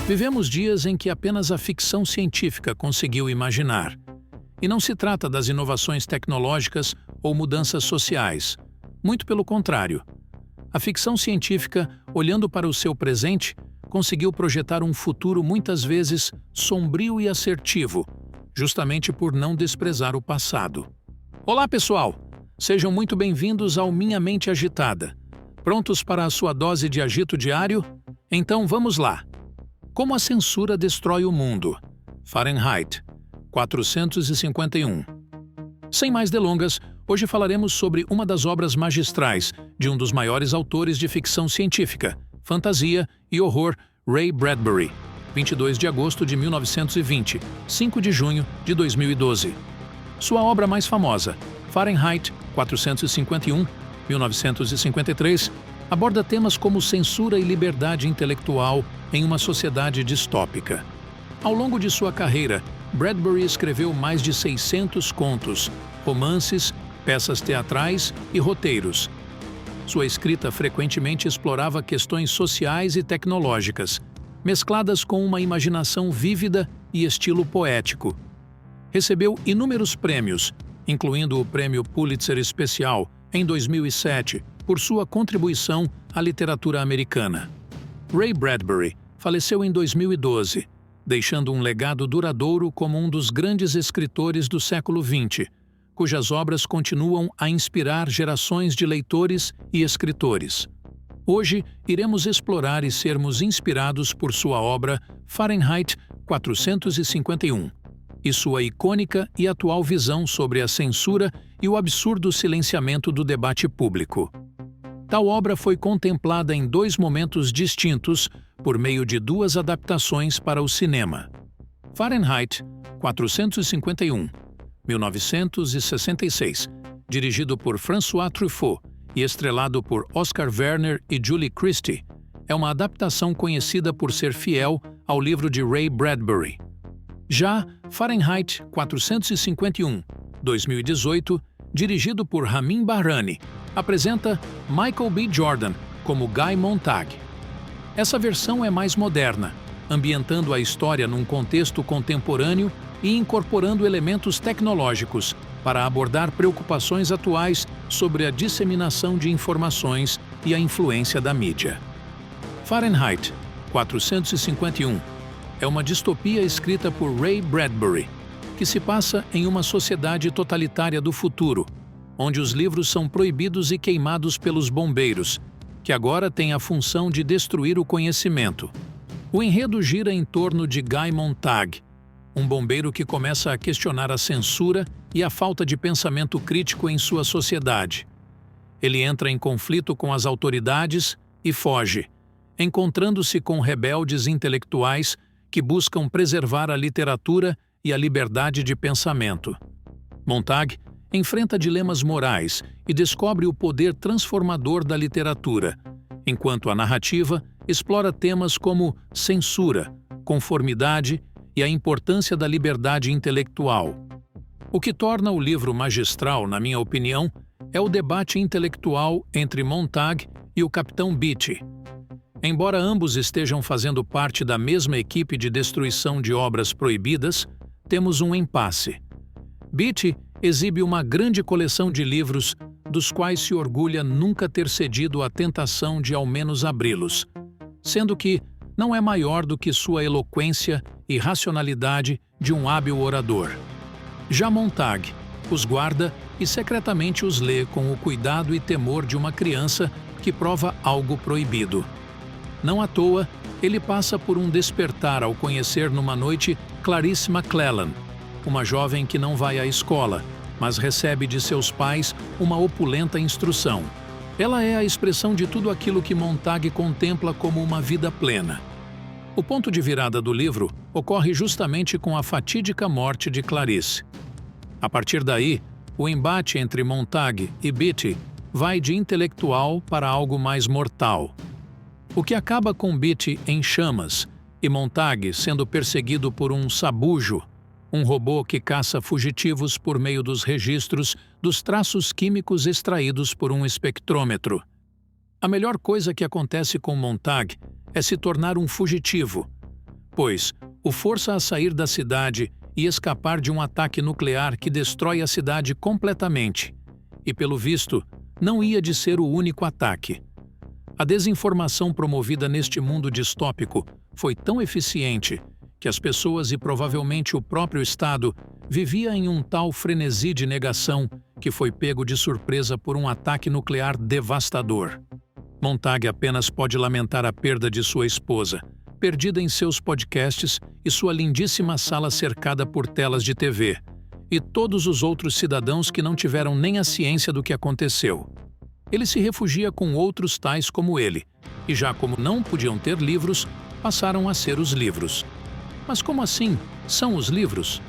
Vivemos dias em que apenas a ficção científica conseguiu imaginar. E não se trata das inovações tecnológicas ou mudanças sociais. Muito pelo contrário. A ficção científica, olhando para o seu presente, conseguiu projetar um futuro muitas vezes sombrio e assertivo, justamente por não desprezar o passado. Olá, pessoal! Sejam muito bem-vindos ao Minha Mente Agitada. Prontos para a sua dose de agito diário? Então vamos lá! Como a censura destrói o mundo. Fahrenheit 451. Sem mais delongas, hoje falaremos sobre uma das obras magistrais de um dos maiores autores de ficção científica, fantasia e horror, Ray Bradbury, 22 de agosto de 1920, 5 de junho de 2012. Sua obra mais famosa, Fahrenheit 451, 1953, aborda temas como censura e liberdade intelectual em uma sociedade distópica. Ao longo de sua carreira, Bradbury escreveu mais de 600 contos, romances, peças teatrais e roteiros. Sua escrita frequentemente explorava questões sociais e tecnológicas, mescladas com uma imaginação vívida e estilo poético. Recebeu inúmeros prêmios, incluindo o Prêmio Pulitzer Especial, em 2007, por sua contribuição à literatura americana. Ray Bradbury faleceu em 2012, deixando um legado duradouro como um dos grandes escritores do século XX, cujas obras continuam a inspirar gerações de leitores e escritores. Hoje, iremos explorar e sermos inspirados por sua obra Fahrenheit 451 e sua icônica e atual visão sobre a censura e o absurdo silenciamento do debate público. Tal obra foi contemplada em dois momentos distintos por meio de duas adaptações para o cinema. Fahrenheit 451, 1966, dirigido por François Truffaut e estrelado por Oscar Werner e Julie Christie, é uma adaptação conhecida por ser fiel ao livro de Ray Bradbury. Já Fahrenheit 451, 2018, dirigido por Ramin Bahrani, apresenta Michael B. Jordan como Guy Montag. Essa versão é mais moderna, ambientando a história num contexto contemporâneo e incorporando elementos tecnológicos para abordar preocupações atuais sobre a disseminação de informações e a influência da mídia. Fahrenheit 451 é uma distopia escrita por Ray Bradbury, que se passa em uma sociedade totalitária do futuro, onde os livros são proibidos e queimados pelos bombeiros, que agora têm a função de destruir o conhecimento. O enredo gira em torno de Guy Montag, um bombeiro que começa a questionar a censura e a falta de pensamento crítico em sua sociedade. Ele entra em conflito com as autoridades e foge, encontrando-se com rebeldes intelectuais que buscam preservar a literatura e a liberdade de pensamento. Montag enfrenta dilemas morais e descobre o poder transformador da literatura, enquanto a narrativa explora temas como censura, conformidade e a importância da liberdade intelectual. O que torna o livro magistral, na minha opinião, é o debate intelectual entre Montag e o Capitão Beatty. Embora ambos estejam fazendo parte da mesma equipe de destruição de obras proibidas, temos um impasse. Beatty exibe uma grande coleção de livros dos quais se orgulha nunca ter cedido à tentação de ao menos abri-los, sendo que não é maior do que sua eloquência e racionalidade de um hábil orador. Já Montag os guarda e secretamente os lê com o cuidado e temor de uma criança que prova algo proibido. Não à toa, ele passa por um despertar ao conhecer numa noite Clarice McClellan, uma jovem que não vai à escola, mas recebe de seus pais uma opulenta instrução. Ela é a expressão de tudo aquilo que Montag contempla como uma vida plena. O ponto de virada do livro ocorre justamente com a fatídica morte de Clarice. A partir daí, o embate entre Montag e Beatty vai de intelectual para algo mais mortal. O que acaba com Beatty em chamas e Montag sendo perseguido por um sabujo, um robô que caça fugitivos por meio dos registros dos traços químicos extraídos por um espectrômetro. A melhor coisa que acontece com Montag é se tornar um fugitivo. pois o força a sair da cidade e escapar de um ataque nuclear que destrói a cidade completamente. E, pelo visto, não ia de ser o único ataque. A desinformação promovida neste mundo distópico foi tão eficiente que as pessoas e provavelmente o próprio Estado vivia em um tal frenesi de negação que foi pego de surpresa por um ataque nuclear devastador. Montag apenas pode lamentar a perda de sua esposa, perdida em seus podcasts e sua lindíssima sala cercada por telas de TV, e todos os outros cidadãos que não tiveram nem a ciência do que aconteceu. Ele se refugia com outros tais como ele, e já como não podiam ter livros, passaram a ser os livros. Mas como assim são os livros?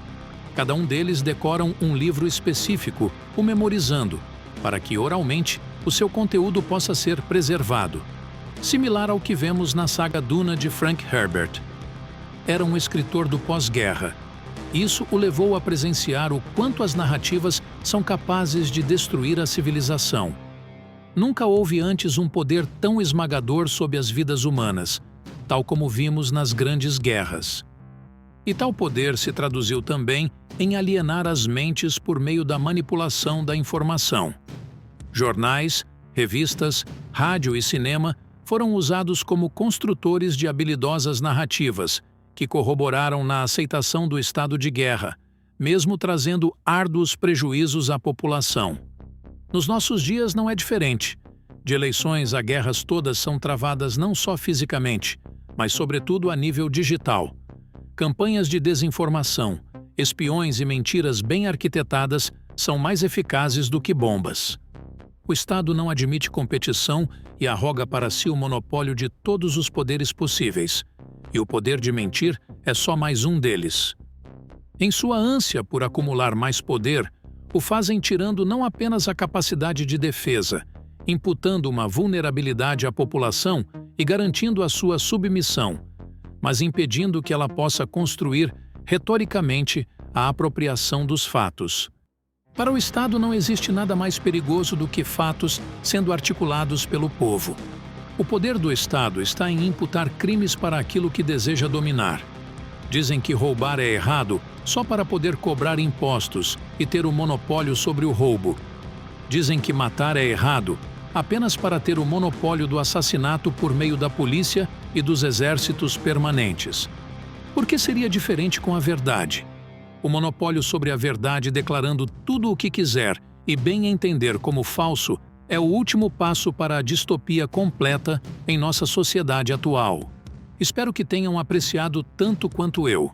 Cada um deles decoram um livro específico, o memorizando, para que oralmente o seu conteúdo possa ser preservado. Similar ao que vemos na saga Duna de Frank Herbert. Era um escritor do pós-guerra. Isso o levou a presenciar o quanto as narrativas são capazes de destruir a civilização. Nunca houve antes um poder tão esmagador sobre as vidas humanas, tal como vimos nas grandes guerras. E tal poder se traduziu também em alienar as mentes por meio da manipulação da informação. Jornais, revistas, rádio e cinema foram usados como construtores de habilidosas narrativas, que corroboraram na aceitação do estado de guerra, mesmo trazendo árduos prejuízos à população. Nos nossos dias não é diferente. De eleições a guerras todas são travadas não só fisicamente, mas sobretudo a nível digital. Campanhas de desinformação, espiões e mentiras bem arquitetadas são mais eficazes do que bombas. O Estado não admite competição e arroga para si o monopólio de todos os poderes possíveis, e o poder de mentir é só mais um deles. Em sua ânsia por acumular mais poder, o fazem tirando não apenas a capacidade de defesa, imputando uma vulnerabilidade à população e garantindo a sua submissão, mas impedindo que ela possa construir, retoricamente, a apropriação dos fatos. Para o Estado não existe nada mais perigoso do que fatos sendo articulados pelo povo. O poder do Estado está em imputar crimes para aquilo que deseja dominar. Dizem que roubar é errado só para poder cobrar impostos e ter o monopólio sobre o roubo. Dizem que matar é errado apenas para ter o monopólio do assassinato por meio da polícia e dos exércitos permanentes. Por que seria diferente com a verdade? O monopólio sobre a verdade declarando tudo o que quiser e bem entender como falso é o último passo para a distopia completa em nossa sociedade atual. Espero que tenham apreciado tanto quanto eu.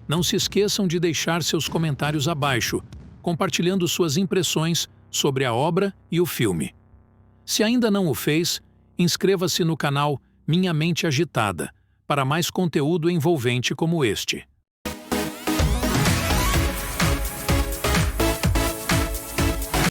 Não se esqueçam de deixar seus comentários abaixo, compartilhando suas impressões sobre a obra e o filme. Se ainda não o fez, inscreva-se no canal Minha Mente Agitada para mais conteúdo envolvente como este.